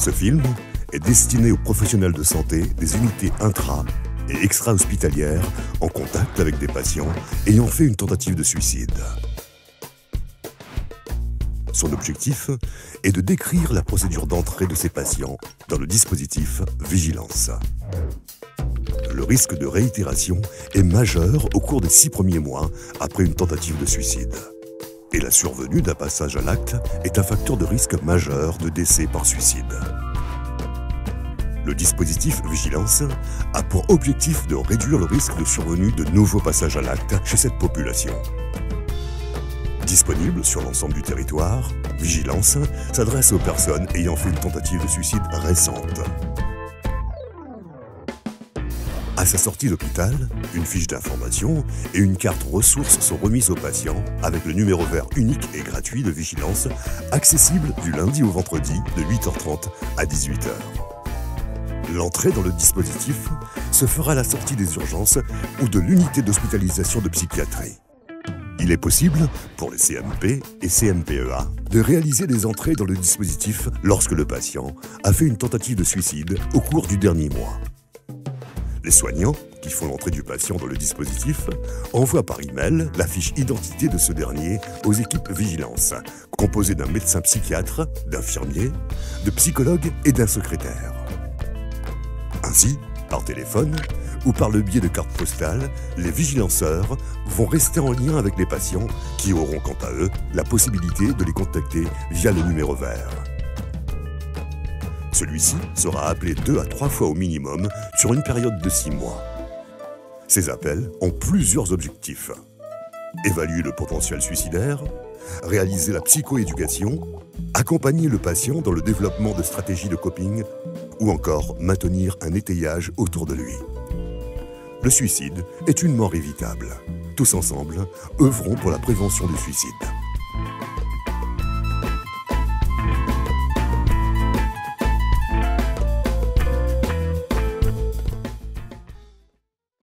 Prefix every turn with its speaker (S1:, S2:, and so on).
S1: Ce film est destiné aux professionnels de santé des unités intra- et extra-hospitalières en contact avec des patients ayant fait une tentative de suicide. Son objectif est de décrire la procédure d'entrée de ces patients dans le dispositif Vigilance. Le risque de réitération est majeur au cours des 6 premiers mois après une tentative de suicide. Et la survenue d'un passage à l'acte est un facteur de risque majeur de décès par suicide. Le dispositif Vigilance a pour objectif de réduire le risque de survenue de nouveaux passages à l'acte chez cette population. Disponible sur l'ensemble du territoire, Vigilance s'adresse aux personnes ayant fait une tentative de suicide récente. À sa sortie d'hôpital, une fiche d'information et une carte ressources sont remises aux patients avec le numéro vert unique et gratuit de Vigilance, accessible du lundi au vendredi de 8h30 à 18h. L'entrée dans le dispositif se fera à la sortie des urgences ou de l'unité d'hospitalisation de psychiatrie. Il est possible, pour les CMP et CMPEA, de réaliser des entrées dans le dispositif lorsque le patient a fait une tentative de suicide au cours du dernier mois. Les soignants, qui font l'entrée du patient dans le dispositif, envoient par email la fiche identité de ce dernier aux équipes Vigilance, composées d'un médecin psychiatre, d'infirmiers, de psychologues et d'un secrétaire. Ainsi, par téléphone ou par le biais de cartes postales, les vigilanceurs vont rester en lien avec les patients qui auront quant à eux la possibilité de les contacter via le numéro vert. Celui-ci sera appelé 2 à 3 fois au minimum sur une période de 6 mois. Ces appels ont plusieurs objectifs. Évaluer le potentiel suicidaire, réaliser la psychoéducation, accompagner le patient dans le développement de stratégies de coping ou encore maintenir un étayage autour de lui. Le suicide est une mort évitable. Tous ensemble, œuvrons pour la prévention du suicide.